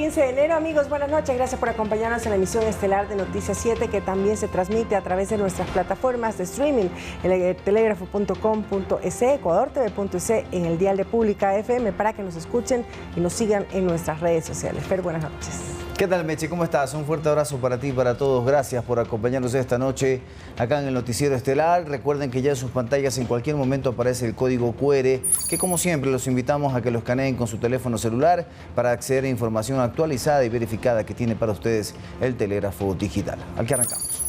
15 de enero, amigos, buenas noches. Gracias por acompañarnos en la emisión estelar de Noticias 7, que también se transmite a través de nuestras plataformas de streaming, en telegrafo.com.es, ecuadortv.es, en el dial de Pública FM, para que nos escuchen y nos sigan en nuestras redes sociales. Fer, buenas noches. ¿Qué tal, Meche? ¿Cómo estás? Un fuerte abrazo para ti y para todos. Gracias por acompañarnos esta noche acá en el Noticiero Estelar. Recuerden que ya en sus pantallas en cualquier momento aparece el código QR, que como siempre los invitamos a que lo escaneen con su teléfono celular para acceder a información actualizada y verificada que tiene para ustedes el telégrafo digital. Aquí arrancamos.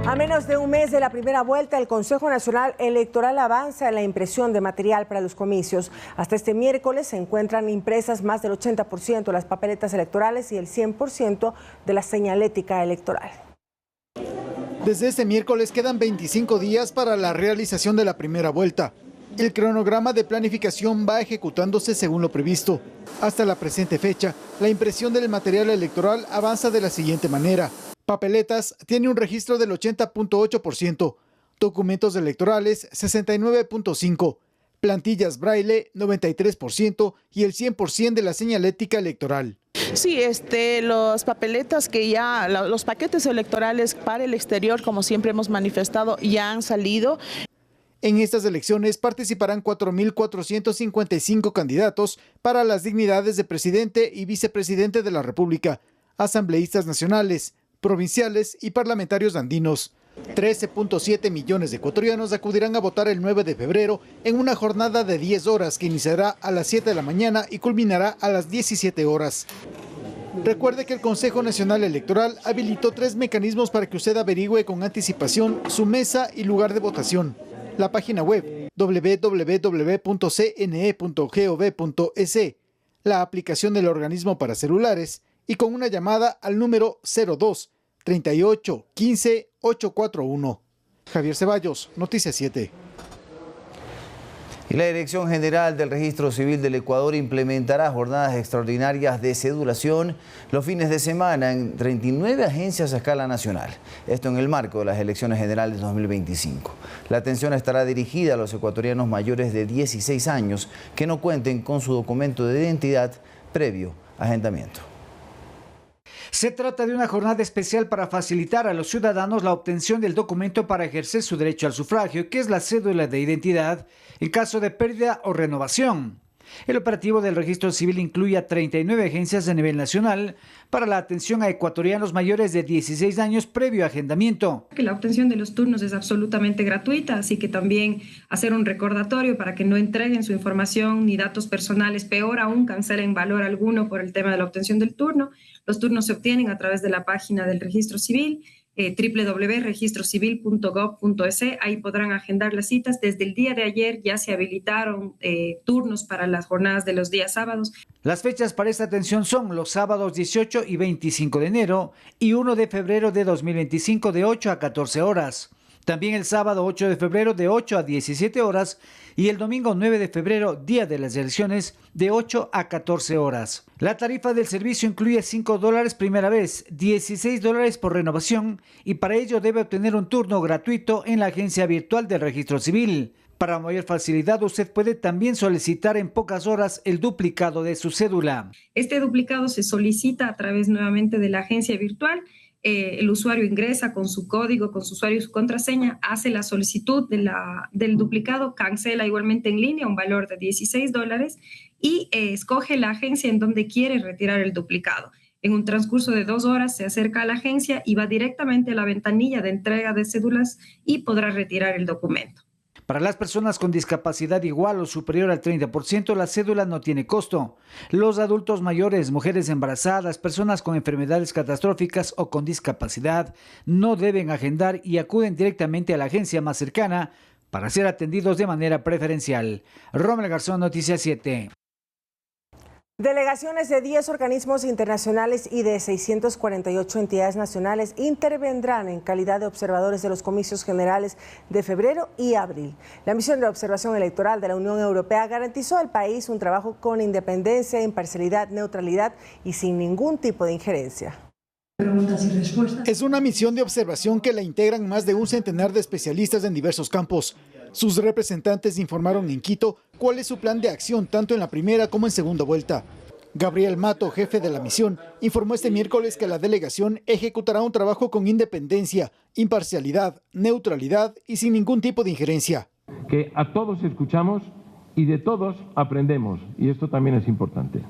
A menos de un mes de la primera vuelta, el Consejo Nacional Electoral avanza en la impresión de material para los comicios. Hasta este miércoles se encuentran impresas más del 80% de las papeletas electorales y el 100% de la señalética electoral. Desde este miércoles quedan 25 días para la realización de la primera vuelta. El cronograma de planificación va ejecutándose según lo previsto. Hasta la presente fecha, la impresión del material electoral avanza de la siguiente manera. Papeletas tiene un registro del 80.8%, documentos electorales 69.5%, plantillas braille 93% y el 100% de la señalética electoral. Sí, los papeletas que ya, los paquetes electorales para el exterior, como siempre hemos manifestado, ya han salido. En estas elecciones participarán 4.455 candidatos para las dignidades de presidente y vicepresidente de la República, asambleístas nacionales, provinciales y parlamentarios andinos. 13.7 millones de ecuatorianos acudirán a votar el 9 de febrero en una jornada de 10 horas que iniciará a las 7 de la mañana y culminará a las 17 horas. Recuerde que el Consejo Nacional Electoral habilitó 3 mecanismos para que usted averigüe con anticipación su mesa y lugar de votación. La página web www.cne.gov.es, la aplicación del organismo para celulares y con una llamada al número 02 38 15 841. Javier Ceballos, Noticias 7. Y la Dirección General del Registro Civil del Ecuador implementará jornadas extraordinarias de cedulación los fines de semana en 39 agencias a escala nacional. Esto en el marco de las elecciones generales 2025. La atención estará dirigida a los ecuatorianos mayores de 16 años que no cuenten con su documento de identidad previo agendamiento. Se trata de una jornada especial para facilitar a los ciudadanos la obtención del documento para ejercer su derecho al sufragio, que es la cédula de identidad, en caso de pérdida o renovación. El operativo del registro civil incluye a 39 agencias a nivel nacional para la atención a ecuatorianos mayores de 16 años previo agendamiento. La obtención de los turnos es absolutamente gratuita, así que también hacer un recordatorio para que no entreguen su información ni datos personales, peor aún cancelen valor alguno por el tema de la obtención del turno. Los turnos se obtienen a través de la página del registro civil, www.registrocivil.gov.es. Ahí podrán agendar las citas. Desde el día de ayer ya se habilitaron turnos para las jornadas de los días sábados. Las fechas para esta atención son los sábados 18 y 25 de enero y 1 de febrero de 2025 de 8 a 14 horas. También el sábado 8 de febrero de 8 a 17 horas y el domingo 9 de febrero, día de las elecciones, de 8 a 14 horas. La tarifa del servicio incluye $5 primera vez, $16 por renovación y para ello debe obtener un turno gratuito en la agencia virtual del registro civil. Para mayor facilidad, usted puede también solicitar en pocas horas el duplicado de su cédula. Este duplicado se solicita a través nuevamente de la agencia virtual. El usuario ingresa con su código, con su usuario y su contraseña, hace la solicitud del duplicado, cancela igualmente en línea un valor de $16 y escoge la agencia en donde quiere retirar el duplicado. En un transcurso de 2 horas se acerca a la agencia y va directamente a la ventanilla de entrega de cédulas y podrá retirar el documento. Para las personas con discapacidad igual o superior al 30%, la cédula no tiene costo. Los adultos mayores, mujeres embarazadas, personas con enfermedades catastróficas o con discapacidad no deben agendar y acuden directamente a la agencia más cercana para ser atendidos de manera preferencial. Rommel Garzón, Noticias 7. Delegaciones de 10 organismos internacionales y de 648 entidades nacionales intervendrán en calidad de observadores de los comicios generales de febrero y abril. La misión de observación electoral de la Unión Europea garantizó al país un trabajo con independencia, imparcialidad, neutralidad y sin ningún tipo de injerencia. Preguntas y respuestas. Es una misión de observación que la integran más de un centenar de especialistas en diversos campos. Sus representantes informaron en Quito cuál es su plan de acción tanto en la primera como en segunda vuelta. Gabriel Mato, jefe de la misión, informó este miércoles que la delegación ejecutará un trabajo con independencia, imparcialidad, neutralidad y sin ningún tipo de injerencia. Que a todos escuchamos y de todos aprendemos, y esto también es importante.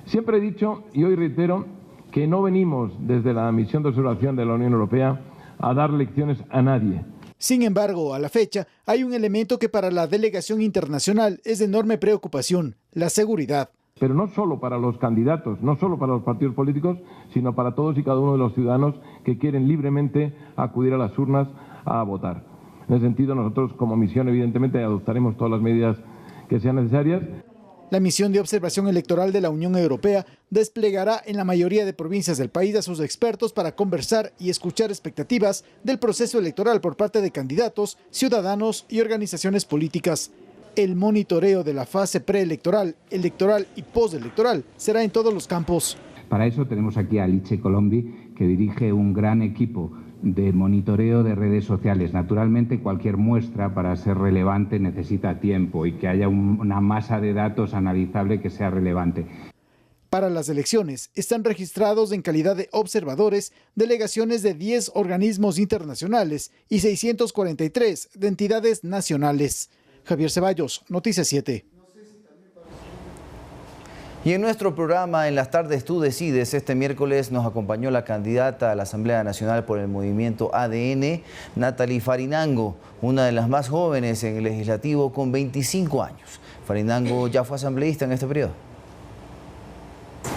Siempre he dicho, y hoy reitero, que no venimos desde la misión de observación de la Unión Europea a dar lecciones a nadie. Sin embargo, a la fecha, hay un elemento que para la delegación internacional es de enorme preocupación: la seguridad. Pero no solo para los candidatos, no solo para los partidos políticos, sino para todos y cada uno de los ciudadanos que quieren libremente acudir a las urnas a votar. En ese sentido, nosotros como misión, evidentemente, adoptaremos todas las medidas que sean necesarias. La misión de observación electoral de la Unión Europea desplegará en la mayoría de provincias del país a sus expertos para conversar y escuchar expectativas del proceso electoral por parte de candidatos, ciudadanos y organizaciones políticas. El monitoreo de la fase preelectoral, electoral y postelectoral será en todos los campos. Para eso tenemos aquí a Alice Colombi, que dirige un gran equipo de monitoreo de redes sociales. Naturalmente, cualquier muestra para ser relevante necesita tiempo y que haya una masa de datos analizable que sea relevante. Para las elecciones están registrados en calidad de observadores delegaciones de 10 organismos internacionales y 643 de entidades nacionales. Javier Ceballos, Noticias 7. Y en nuestro programa En las tardes tú decides, este miércoles nos acompañó la candidata a la Asamblea Nacional por el movimiento ADN, Natalie Farinango, una de las más jóvenes en el legislativo con 25 años. Farinango ya fue asambleísta en este periodo.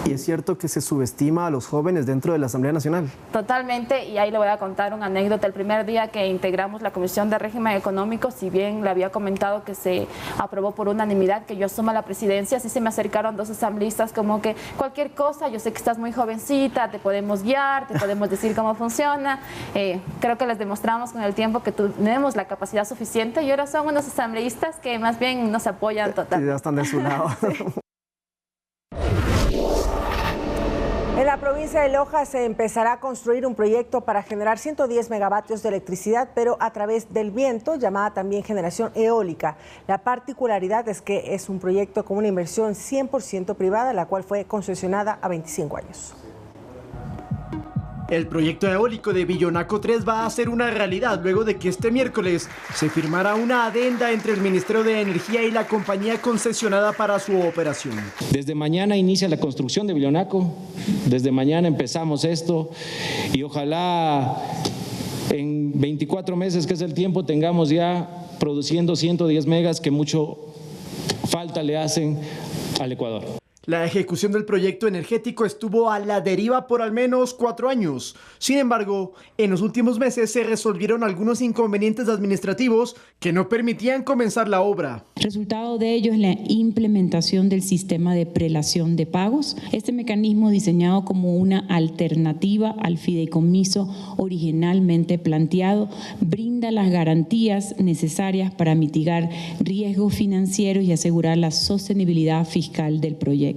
¿Y es cierto que se subestima a los jóvenes dentro de la Asamblea Nacional? Totalmente, y ahí le voy a contar una anécdota. El primer día que integramos la Comisión de Régimen Económico, si bien le había comentado que se aprobó por unanimidad que yo asuma la presidencia, sí se me acercaron dos asambleístas como que cualquier cosa, yo sé que estás muy jovencita, te podemos guiar, te podemos decir cómo funciona. Creo que les demostramos con el tiempo que tenemos la capacidad suficiente y ahora son unos asambleístas que más bien nos apoyan totalmente. Ya están de su lado. Sí. En la provincia de Loja se empezará a construir un proyecto para generar 110 megavatios de electricidad, pero a través del viento, llamada también generación eólica. La particularidad es que es un proyecto con una inversión 100% privada, la cual fue concesionada a 25 años. El proyecto eólico de Billonaco 3 va a ser una realidad luego de que este miércoles se firmara una adenda entre el Ministerio de Energía y la compañía concesionada para su operación. Desde mañana inicia la construcción de Billonaco, desde mañana empezamos esto y ojalá en 24 meses, que es el tiempo, tengamos ya produciendo 110 megas que mucho falta le hacen al Ecuador. La ejecución del proyecto energético estuvo a la deriva por al menos 4 años. Sin embargo, en los últimos meses se resolvieron algunos inconvenientes administrativos que no permitían comenzar la obra. Resultado de ello es la implementación del sistema de prelación de pagos. Este mecanismo, diseñado como una alternativa al fideicomiso originalmente planteado, brinda las garantías necesarias para mitigar riesgos financieros y asegurar la sostenibilidad fiscal del proyecto.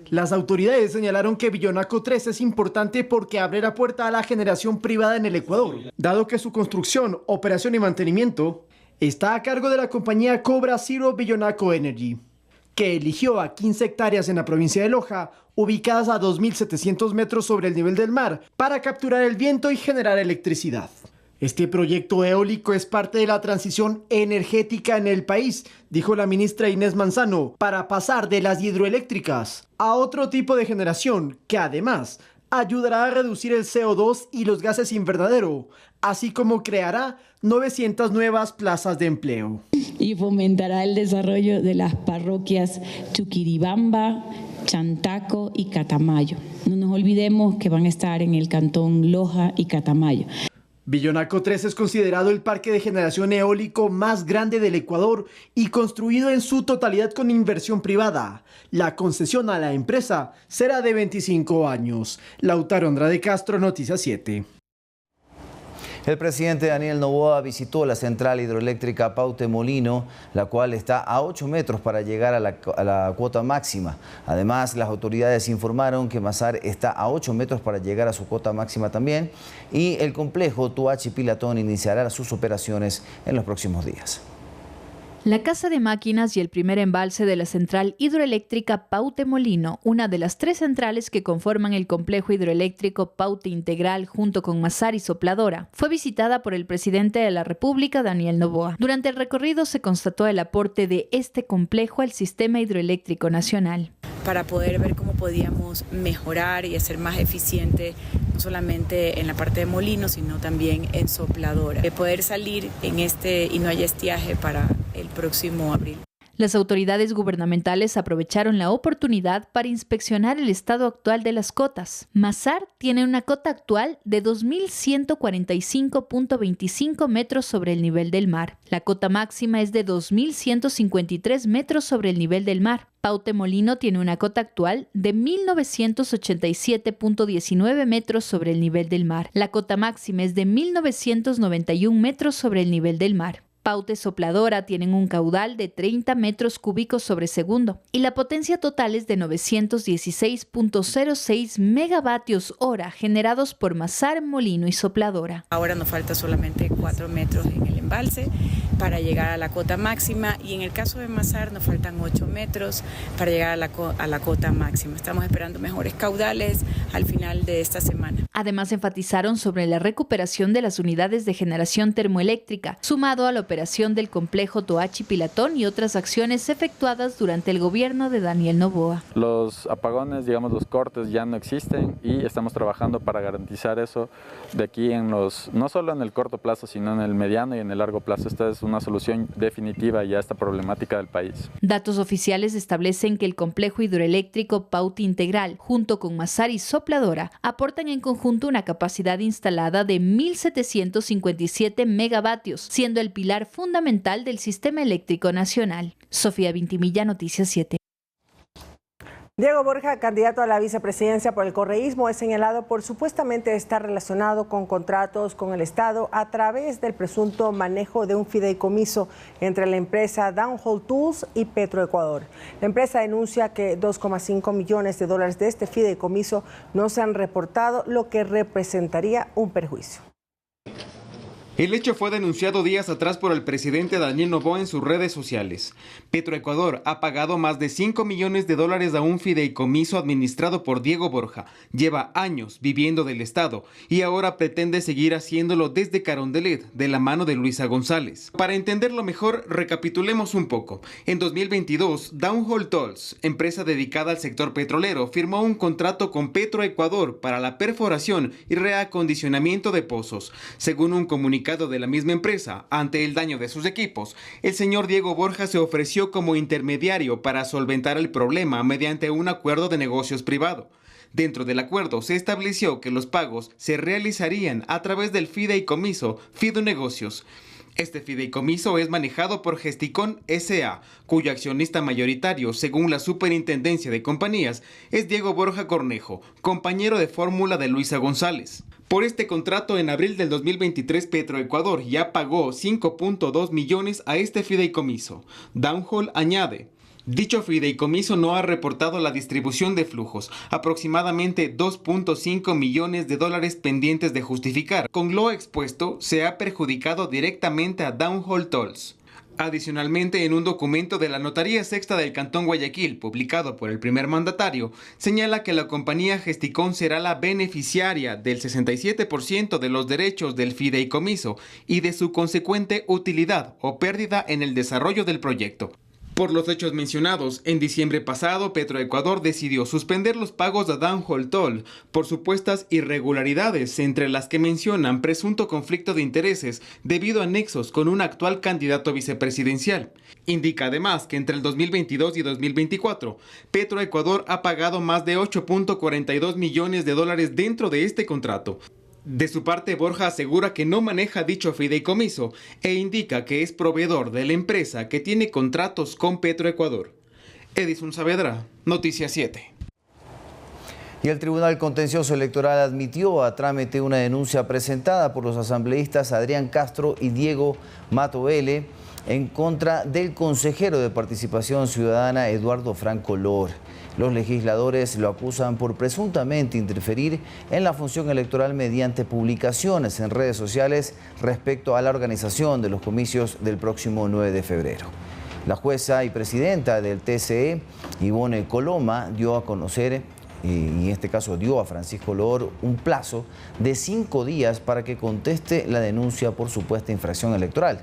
Las autoridades señalaron que Billonaco 3 es importante porque abre la puerta a la generación privada en el Ecuador, dado que su construcción, operación y mantenimiento está a cargo de la compañía Cobra Zero Billonaco Energy, que eligió a 15 hectáreas en la provincia de Loja, ubicadas a 2.700 metros sobre el nivel del mar, para capturar el viento y generar electricidad. Este proyecto eólico es parte de la transición energética en el país, dijo la ministra Inés Manzano, para pasar de las hidroeléctricas a otro tipo de generación que además ayudará a reducir el CO2 y los gases invernadero, así como creará 900 nuevas plazas de empleo. Y fomentará el desarrollo de las parroquias Chuquiribamba, Chantaco y Catamayo. No nos olvidemos que van a estar en el cantón Loja y Catamayo. Billonaco 3 es considerado el parque de generación eólico más grande del Ecuador y construido en su totalidad con inversión privada. La concesión a la empresa será de 25 años. Lautaro Andrade Castro, Noticias 7. El presidente Daniel Noboa visitó la central hidroeléctrica Pautemolino, la cual está a 8 metros para llegar a la cuota máxima. Además, las autoridades informaron que Mazar está a 8 metros para llegar a su cuota máxima también, y el complejo Toachi-Pilatón iniciará sus operaciones en los próximos días. La Casa de Máquinas y el primer embalse de la central hidroeléctrica Pautemolino, una de las 3 centrales que conforman el complejo hidroeléctrico Paute Integral junto con Mazar y Sopladora, fue visitada por el presidente de la República, Daniel Noboa. Durante el recorrido se constató el aporte de este complejo al sistema hidroeléctrico nacional. Para poder ver cómo podíamos mejorar y hacer más eficiente, no solamente en la parte de molino, sino también en Sopladora. De poder salir en y no haya estiaje para el próximo abril. Las autoridades gubernamentales aprovecharon la oportunidad para inspeccionar el estado actual de las cotas. Mazar tiene una cota actual de 2.145.25 metros sobre el nivel del mar. La cota máxima es de 2.153 metros sobre el nivel del mar. Pautemolino tiene una cota actual de 1.987.19 metros sobre el nivel del mar. La cota máxima es de 1.991 metros sobre el nivel del mar. Paute Sopladora tienen un caudal de 30 metros cúbicos sobre segundo y la potencia total es de 916.06 megavatios hora generados por Mazar, Molino y Sopladora. Ahora nos falta solamente 4 metros en el embalse para llegar a la cota máxima, y en el caso de Mazar nos faltan 8 metros para llegar a la cota máxima. Estamos esperando mejores caudales al final de esta semana. Además, enfatizaron sobre la recuperación de las unidades de generación termoeléctrica, sumado a la operación del complejo Toachi-Pilatón y otras acciones efectuadas durante el gobierno de Daniel Noboa. Los apagones, los cortes ya no existen, y estamos trabajando para garantizar eso de aquí no solo en el corto plazo, sino en el mediano y en el largo plazo. Esta es una solución definitiva ya a esta problemática del país. Datos oficiales establecen que el complejo hidroeléctrico Paute Integral, junto con Mazar y Sopladora, aportan en conjunto una capacidad instalada de 1.757 megavatios, siendo el pilar fundamental del sistema eléctrico nacional. Sofía Vintimilla, Noticias 7. Diego Borja, candidato a la vicepresidencia por el correísmo, es señalado por supuestamente estar relacionado con contratos con el Estado a través del presunto manejo de un fideicomiso entre la empresa Downhole Tools y Petroecuador. La empresa denuncia que 2,5 millones de dólares de este fideicomiso no se han reportado, lo que representaría un perjuicio. El hecho fue denunciado días atrás por el presidente Daniel Noboa en sus redes sociales. Petroecuador ha pagado más de 5 millones de dólares a un fideicomiso administrado por Diego Borja. Lleva años viviendo del Estado y ahora pretende seguir haciéndolo desde Carondelet, de la mano de Luisa González. Para entenderlo mejor, recapitulemos un poco. En 2022, Downhole Tools, empresa dedicada al sector petrolero, firmó un contrato con Petroecuador para la perforación y reacondicionamiento de pozos. Según un comunicado de la misma empresa, ante el daño de sus equipos, el señor Diego Borja se ofreció como intermediario para solventar el problema mediante un acuerdo de negocios privado. Dentro del acuerdo se estableció que los pagos se realizarían a través del fideicomiso Fidonegocios. Este fideicomiso es manejado por Gesticón S.A., cuyo accionista mayoritario, según la Superintendencia de Compañías, es Diego Borja Cornejo, compañero de fórmula de Luisa González. Por este contrato, en abril del 2023, Petroecuador ya pagó 5.2 millones a este fideicomiso. Downhole añade: dicho fideicomiso no ha reportado la distribución de flujos, aproximadamente 2.5 millones de dólares pendientes de justificar. Con lo expuesto, se ha perjudicado directamente a Downhole Tools. Adicionalmente, en un documento de la Notaría Sexta del Cantón Guayaquil, publicado por el primer mandatario, señala que la compañía Gesticón será la beneficiaria del 67% de los derechos del fideicomiso y de su consecuente utilidad o pérdida en el desarrollo del proyecto. Por los hechos mencionados, en diciembre pasado, Petroecuador decidió suspender los pagos a Downhole Tools por supuestas irregularidades, entre las que mencionan presunto conflicto de intereses debido a nexos con un actual candidato vicepresidencial. Indica además que entre el 2022 y 2024, Petroecuador ha pagado más de 8.42 millones de dólares dentro de este contrato. De su parte, Borja asegura que no maneja dicho fideicomiso e indica que es proveedor de la empresa que tiene contratos con Petroecuador. Edison Saavedra, Noticias 7. Y el Tribunal Contencioso Electoral admitió a trámite una denuncia presentada por los asambleístas Adrián Castro y Diego Mato L. en contra del consejero de Participación Ciudadana Eduardo Franco Lor. Los legisladores lo acusan por presuntamente interferir en la función electoral mediante publicaciones en redes sociales respecto a la organización de los comicios del próximo 9 de febrero. La jueza y presidenta del TCE, Ivonne Coloma, dio a conocer, y en este caso dio a Francisco Lor un plazo de 5 días para que conteste la denuncia por supuesta infracción electoral.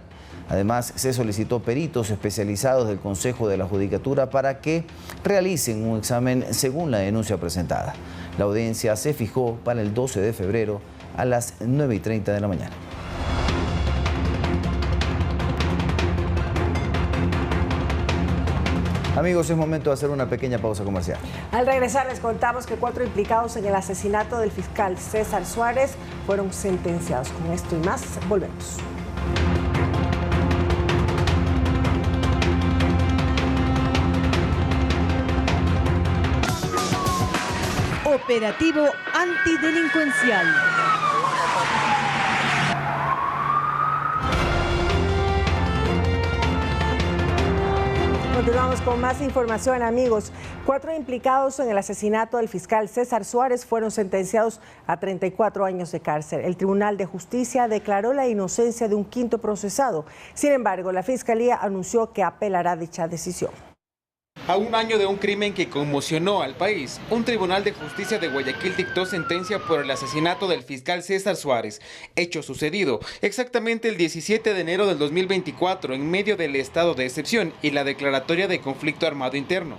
Además, se solicitó peritos especializados del Consejo de la Judicatura para que realicen un examen según la denuncia presentada. La audiencia se fijó para el 12 de febrero a las 9:30 de la mañana. Amigos, es momento de hacer una pequeña pausa comercial. Al regresar les contamos que 4 implicados en el asesinato del fiscal César Suárez fueron sentenciados. Con esto y más, volvemos. Operativo antidelincuencial. Continuamos con más información, amigos. 4 implicados en el asesinato del fiscal César Suárez fueron sentenciados a 34 años de cárcel. El Tribunal de Justicia declaró la inocencia de un 5º procesado. Sin embargo, la Fiscalía anunció que apelará dicha decisión. A un año de un crimen que conmocionó al país, un tribunal de justicia de Guayaquil dictó sentencia por el asesinato del fiscal César Suárez, hecho sucedido exactamente el 17 de enero del 2024 en medio del estado de excepción y la declaratoria de conflicto armado interno.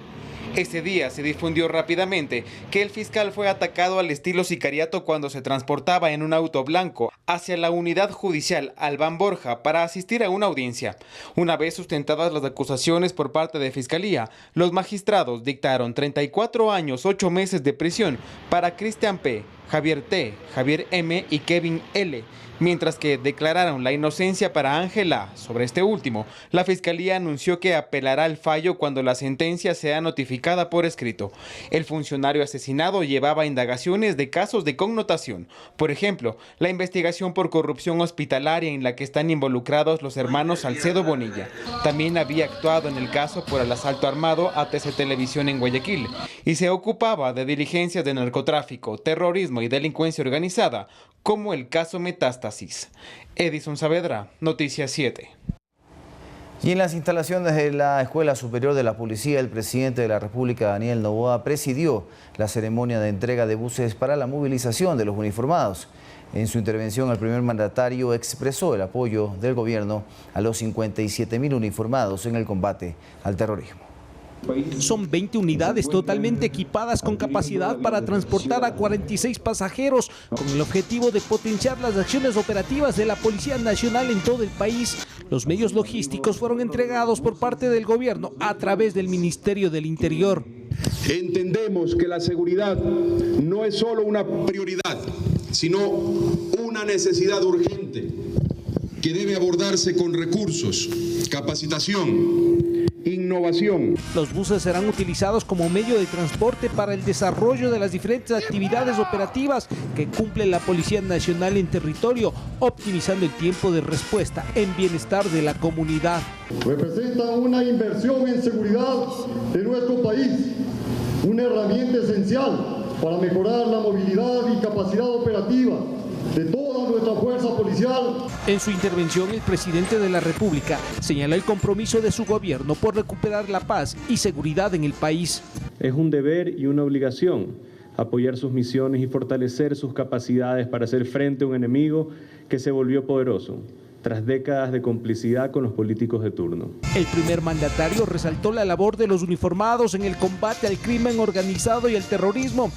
Ese día se difundió rápidamente que el fiscal fue atacado al estilo sicariato cuando se transportaba en un auto blanco hacia la unidad judicial Albán Borja para asistir a una audiencia. Una vez sustentadas las acusaciones por parte de Fiscalía, los magistrados dictaron 34 años, 8 meses de prisión para Cristian P., Javier T., Javier M. y Kevin L., mientras que declararon la inocencia para Ángel A. Sobre este último, la Fiscalía anunció que apelará al fallo cuando la sentencia sea notificada por escrito. El funcionario asesinado llevaba indagaciones de casos de connotación. Por ejemplo, la investigación por corrupción hospitalaria en la que están involucrados los hermanos Salcedo Bonilla. También había actuado en el caso por el asalto armado a TC Televisión en Guayaquil y se ocupaba de diligencias de narcotráfico, terrorismo y delincuencia organizada, como el caso Metástasis. Edison Saavedra, Noticias 7. Y en las instalaciones de la Escuela Superior de la Policía, el presidente de la República, Daniel Noboa, presidió la ceremonia de entrega de buses para la movilización de los uniformados. En su intervención, el primer mandatario expresó el apoyo del gobierno a los 57.000 uniformados en el combate al terrorismo. Son 20 unidades totalmente equipadas con capacidad para transportar a 46 pasajeros, con el objetivo de potenciar las acciones operativas de la Policía Nacional en todo el país. Los medios logísticos fueron entregados por parte del gobierno a través del Ministerio del Interior. Entendemos que la seguridad no es solo una prioridad, sino una necesidad urgente que debe abordarse con recursos, capacitación, innovación. Los buses serán utilizados como medio de transporte para el desarrollo de las diferentes actividades operativas que cumple la Policía Nacional en territorio, optimizando el tiempo de respuesta en bienestar de la comunidad. Representan una inversión en seguridad de nuestro país, una herramienta esencial para mejorar la movilidad y capacidad operativa de toda nuestra fuerza policial. En su intervención, el presidente de la República señaló el compromiso de su gobierno por recuperar la paz y seguridad en el país. Es un deber y una obligación apoyar sus misiones y fortalecer sus capacidades para hacer frente a un enemigo que se volvió poderoso tras décadas de complicidad con los políticos de turno. El primer mandatario resaltó la labor de los uniformados en el combate al crimen organizado y al terrorismo.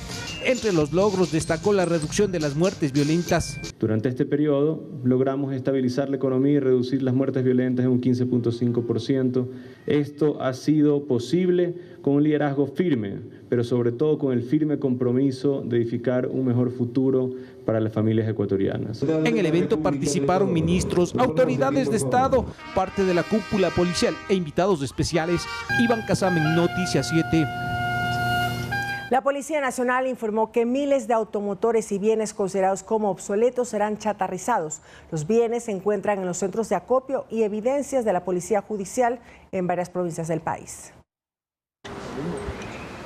Entre los logros destacó la reducción de las muertes violentas. Durante este periodo logramos estabilizar la economía y reducir las muertes violentas en un 15.5%. Esto ha sido posible con un liderazgo firme, pero sobre todo con el firme compromiso de edificar un mejor futuro para las familias ecuatorianas. En el evento participaron ministros, autoridades de Estado, parte de la cúpula policial e invitados especiales. Iván Casamen, Noticias 7. La Policía Nacional informó que miles de automotores y bienes considerados como obsoletos serán chatarrizados. Los bienes se encuentran en los centros de acopio y evidencias de la Policía Judicial en varias provincias del país.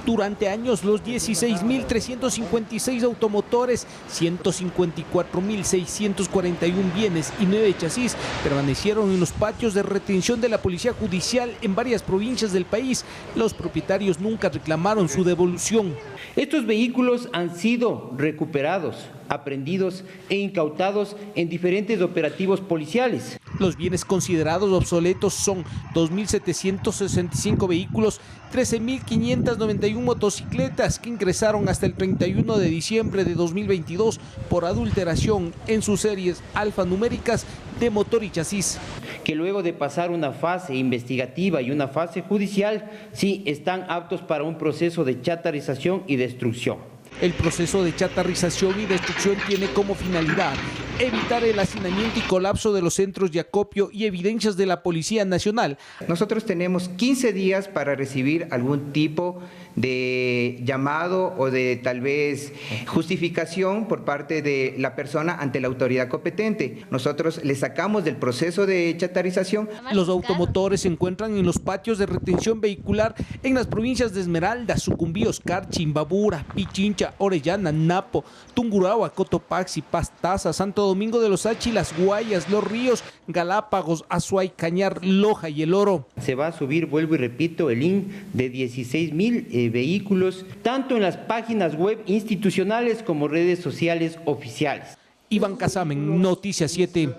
Durante años, los 16.356 automotores, 154.641 bienes y 9 chasis permanecieron en los patios de retención de la Policía Judicial en varias provincias del país. Los propietarios nunca reclamaron su devolución. Estos vehículos han sido recuperados, aprehendidos e incautados en diferentes operativos policiales. Los bienes considerados obsoletos son 2.765 vehículos, 13.591 motocicletas que ingresaron hasta el 31 de diciembre de 2022 por adulteración en sus series alfanuméricas de motor y chasis. Que luego de pasar una fase investigativa y una fase judicial, sí están aptos para un proceso de chatarrización y destrucción. El proceso de chatarrización y destrucción tiene como finalidad evitar el hacinamiento y colapso de los centros de acopio y evidencias de la Policía Nacional. Nosotros tenemos 15 días para recibir algún tipo de llamado o de tal vez justificación por parte de la persona ante la autoridad competente. Nosotros le sacamos del proceso de chatarrización. Los automotores se encuentran en los patios de retención vehicular en las provincias de Esmeraldas, Sucumbíos, Oscar, Chimbabura, Pichincha, Orellana, Napo, Tungurahua, Cotopaxi, Pastaza, Santo Domingo de los Áchilas, Guayas, Los Ríos, Galápagos, Azuay, Cañar, Loja y El Oro. Se va a subir, vuelvo y repito, el link de 16.000 vehículos, tanto en las páginas web institucionales como redes sociales oficiales. Iván Casamen, Noticias 7.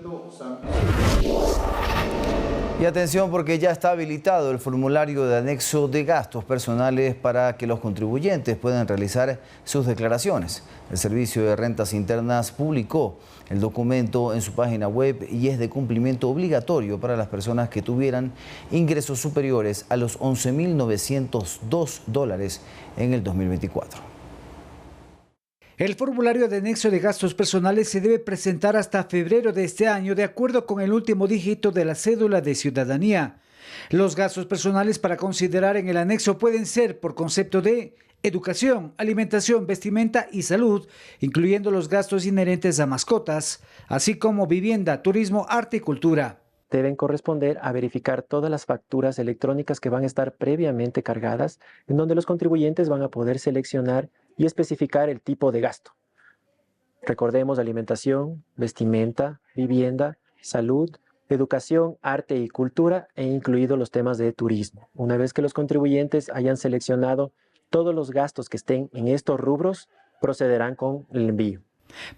Y atención, porque ya está habilitado el formulario de anexo de gastos personales para que los contribuyentes puedan realizar sus declaraciones. El Servicio de Rentas Internas publicó el documento en su página web y es de cumplimiento obligatorio para las personas que tuvieran ingresos superiores a los $11.902 en el 2024. El formulario de anexo de gastos personales se debe presentar hasta febrero de este año de acuerdo con el último dígito de la cédula de ciudadanía. Los gastos personales para considerar en el anexo pueden ser por concepto de educación, alimentación, vestimenta y salud, incluyendo los gastos inherentes a mascotas, así como vivienda, turismo, arte y cultura. Deben corresponder a verificar todas las facturas electrónicas que van a estar previamente cargadas, en donde los contribuyentes van a poder seleccionar y especificar el tipo de gasto. Recordemos alimentación, vestimenta, vivienda, salud, educación, arte y cultura, e incluidos los temas de turismo. Una vez que los contribuyentes hayan seleccionado todos los gastos que estén en estos rubros, procederán con el envío.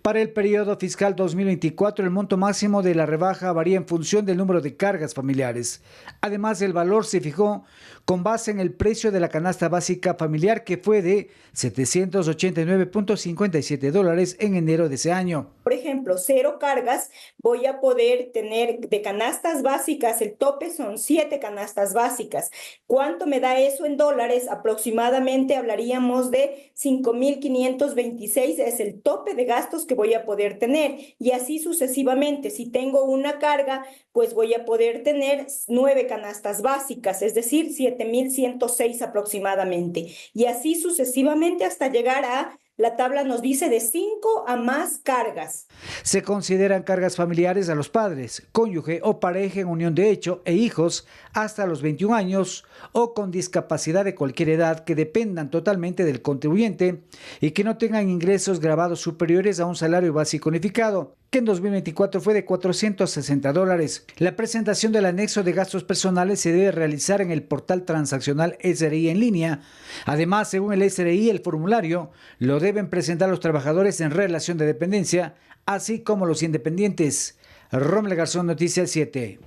Para el periodo fiscal 2024, el monto máximo de la rebaja varía en función del número de cargas familiares. Además, el valor se fijó con base en el precio de la canasta básica familiar, que fue de $789.57 en enero de ese año. Por ejemplo, 0 cargas, voy a poder tener de canastas básicas, el tope son 7 canastas básicas. ¿Cuánto me da eso en dólares? Aproximadamente hablaríamos de 5.526, es el tope de gastos que voy a poder tener, y así sucesivamente. Si tengo una carga, pues voy a poder tener 9 canastas básicas, es decir, 7.106 aproximadamente, y así sucesivamente hasta llegar a, la tabla nos dice, de 5 a más cargas. Se consideran cargas familiares a los padres, cónyuge o pareja en unión de hecho e hijos hasta los 21 años o con discapacidad de cualquier edad que dependan totalmente del contribuyente y que no tengan ingresos grabados superiores a un salario básico unificado, que en 2024 fue de $460. La presentación del anexo de gastos personales se debe realizar en el portal transaccional SRI en línea. Además, según el SRI, el formulario lo deben presentar los trabajadores en relación de dependencia, así como los independientes. Rommel Garzón, Noticias 7.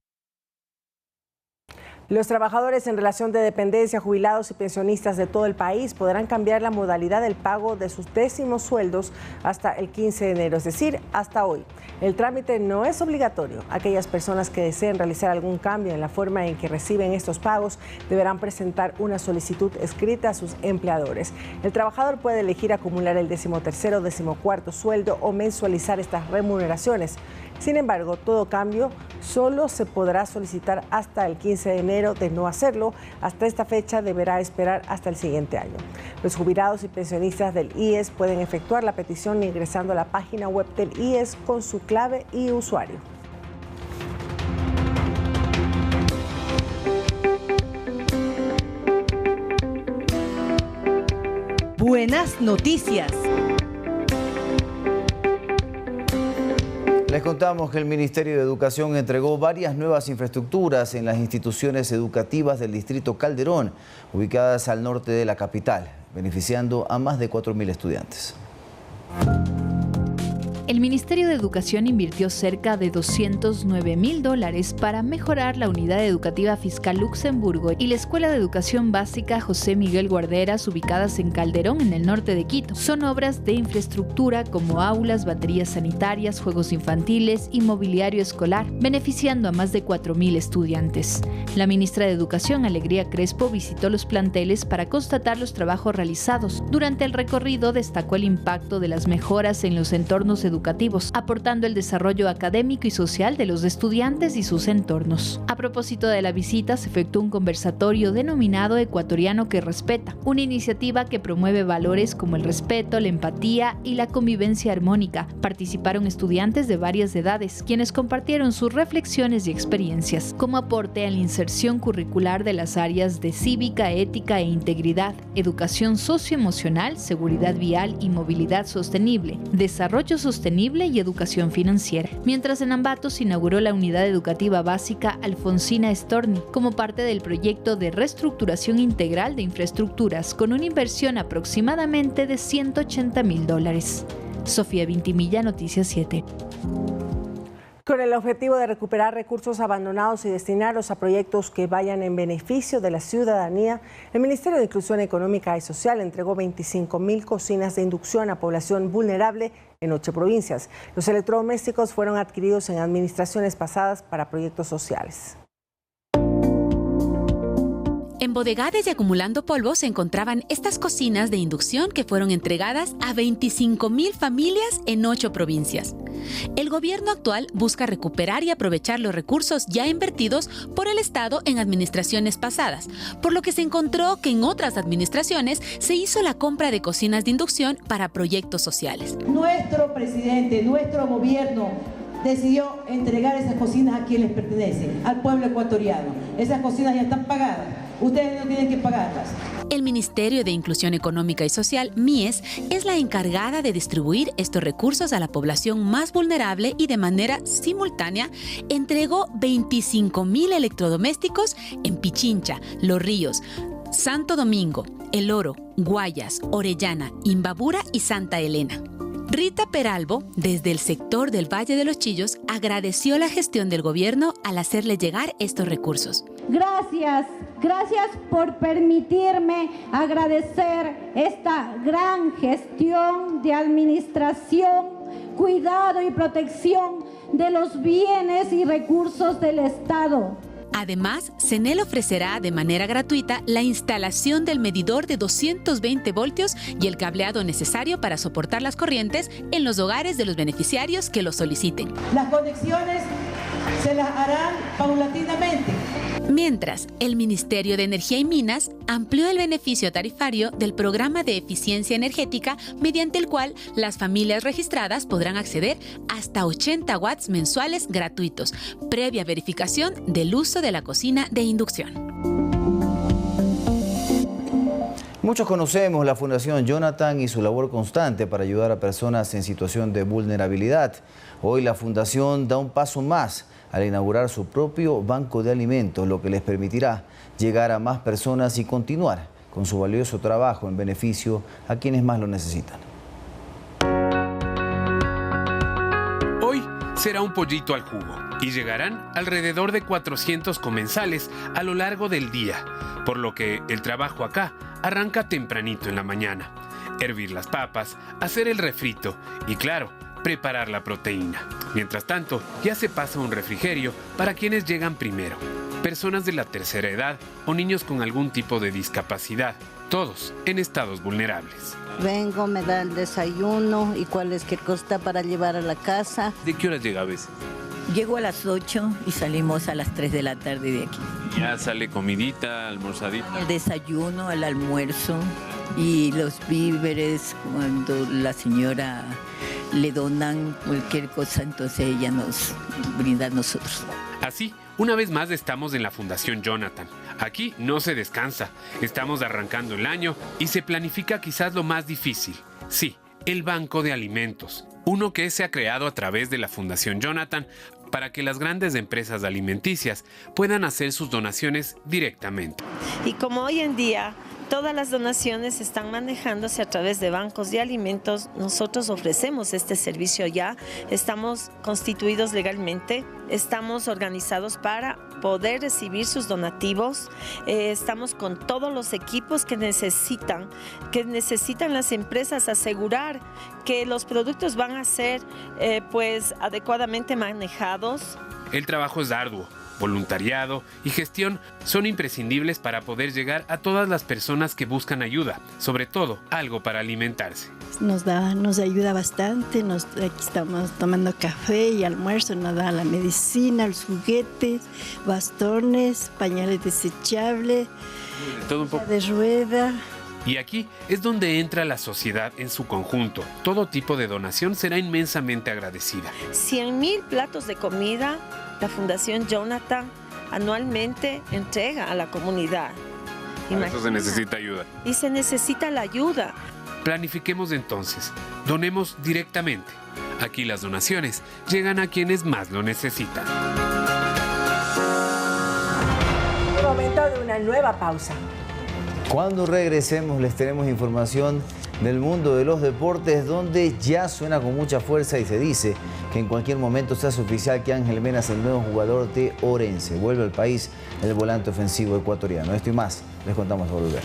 Los trabajadores en relación de dependencia, jubilados y pensionistas de todo el país podrán cambiar la modalidad del pago de sus décimos sueldos hasta el 15 de enero, es decir, hasta hoy. El trámite no es obligatorio. Aquellas personas que deseen realizar algún cambio en la forma en que reciben estos pagos deberán presentar una solicitud escrita a sus empleadores. El trabajador puede elegir acumular el 13º, 14º sueldo o mensualizar estas remuneraciones. Sin embargo, todo cambio solo se podrá solicitar hasta el 15 de enero. De no hacerlo, hasta esta fecha deberá esperar hasta el siguiente año. Los jubilados y pensionistas del IES pueden efectuar la petición ingresando a la página web del IES con su clave y usuario. Buenas noticias. Les contamos que el Ministerio de Educación entregó varias nuevas infraestructuras en las instituciones educativas del Distrito Calderón, ubicadas al norte de la capital, beneficiando a más de 4.000 estudiantes. El Ministerio de Educación invirtió cerca de $209.000 para mejorar la Unidad Educativa Fiscal Luxemburgo y la Escuela de Educación Básica José Miguel Guarderas, ubicadas en Calderón, en el norte de Quito. Son obras de infraestructura como aulas, baterías sanitarias, juegos infantiles y mobiliario escolar, beneficiando a más de 4.000 estudiantes. La ministra de Educación, Alegría Crespo, visitó los planteles para constatar los trabajos realizados. Durante el recorrido destacó el impacto de las mejoras en los entornos educativos, aportando el desarrollo académico y social de los estudiantes y sus entornos. A propósito de la visita, se efectuó un conversatorio denominado Ecuatoriano que Respeta, una iniciativa que promueve valores como el respeto, la empatía y la convivencia armónica. Participaron estudiantes de varias edades, quienes compartieron sus reflexiones y experiencias, como aporte a la inserción curricular de las áreas de cívica, ética e integridad, educación socioemocional, seguridad vial y movilidad sostenible, desarrollo sostenible y educación financiera. Mientras en Ambato se inauguró la Unidad Educativa Básica Alfonsina Storni como parte del proyecto de reestructuración integral de infraestructuras con una inversión aproximadamente de $180.000. Sofía Vintimilla, Noticias 7. Con el objetivo de recuperar recursos abandonados y destinarlos a proyectos que vayan en beneficio de la ciudadanía, el Ministerio de Inclusión Económica y Social entregó 25.000 cocinas de inducción a población vulnerable en 8 provincias. Los electrodomésticos fueron adquiridos en administraciones pasadas para proyectos sociales. Embodegadas y acumulando polvo se encontraban estas cocinas de inducción que fueron entregadas a 25.000 familias en 8 provincias. El gobierno actual busca recuperar y aprovechar los recursos ya invertidos por el Estado en administraciones pasadas, por lo que se encontró que en otras administraciones se hizo la compra de cocinas de inducción para proyectos sociales. Nuestro presidente, nuestro gobierno decidió entregar esas cocinas a quien les pertenece, al pueblo ecuatoriano. Esas cocinas ya están pagadas. Ustedes no tienen que pagarlas. El Ministerio de Inclusión Económica y Social, MIES, es la encargada de distribuir estos recursos a la población más vulnerable y de manera simultánea entregó 25.000 electrodomésticos en Pichincha, Los Ríos, Santo Domingo, El Oro, Guayas, Orellana, Imbabura y Santa Elena. Rita Peralbo, desde el sector del Valle de los Chillos, agradeció la gestión del gobierno al hacerle llegar estos recursos. Gracias por permitirme agradecer esta gran gestión de administración, cuidado y protección de los bienes y recursos del Estado. Además, CENEL ofrecerá de manera gratuita la instalación del medidor de 220 voltios y el cableado necesario para soportar las corrientes en los hogares de los beneficiarios que lo soliciten. Las conexiones se las harán paulatinamente. Mientras, el Ministerio de Energía y Minas amplió el beneficio tarifario del programa de eficiencia energética, mediante el cual las familias registradas podrán acceder hasta 80 watts mensuales gratuitos, previa verificación del uso de la cocina de inducción. Muchos conocemos la Fundación Jonathan y su labor constante para ayudar a personas en situación de vulnerabilidad. Hoy la Fundación da un paso más al inaugurar su propio banco de alimentos, lo que les permitirá llegar a más personas y continuar con su valioso trabajo en beneficio a quienes más lo necesitan. Hoy será un pollito al jugo y llegarán alrededor de 400 comensales a lo largo del día, por lo que el trabajo acá arranca tempranito en la mañana. Hervir las papas, hacer el refrito y, claro, preparar la proteína. Mientras tanto, ya se pasa un refrigerio para quienes llegan primero. Personas de la tercera edad o niños con algún tipo de discapacidad. todos en estados vulnerables. Vengo, me da el desayuno y cualquier cosa para llevar a la casa. ¿De qué hora llega a veces? Llego a las 8 y salimos a las 3 de la tarde de aquí. Ya sale comidita, almorzadita. El desayuno, el almuerzo y los víveres cuando la señora le donan cualquier cosa, entonces ella nos brinda a nosotros. Así, una vez más estamos en la Fundación Jonathan. Aquí no se descansa, estamos arrancando el año y se planifica quizás lo más difícil. Sí, el Banco de Alimentos, uno que se ha creado a través de la Fundación Jonathan para que las grandes empresas alimenticias puedan hacer sus donaciones directamente. Y como hoy en día todas las donaciones están manejándose a través de bancos de alimentos, nosotros ofrecemos este servicio ya, estamos constituidos legalmente, estamos organizados para poder recibir sus donativos, estamos con todos los equipos que necesitan las empresas asegurar que los productos van a ser pues adecuadamente manejados. El trabajo es arduo. Voluntariado y gestión son imprescindibles para poder llegar a todas las personas que buscan ayuda, sobre todo algo para alimentarse. Nos ayuda bastante, aquí estamos tomando café y almuerzo, nos da la medicina, los juguetes, bastones, pañales desechables, todo un poco de rueda. Y aquí es donde entra la sociedad en su conjunto. Todo tipo de donación será inmensamente agradecida. 100,000 platos de comida la Fundación Jonathan anualmente entrega a la comunidad. Para eso se necesita ayuda. Y se necesita la ayuda. Planifiquemos entonces, donemos directamente. Aquí las donaciones llegan a quienes más lo necesitan. Es momento de una nueva pausa. Cuando regresemos les tenemos información del mundo de los deportes, donde ya suena con mucha fuerza y se dice que en cualquier momento se hace oficial que Ángel Mena es el nuevo jugador de Orense. Vuelve al país el volante ofensivo ecuatoriano. Esto y más les contamos al volver.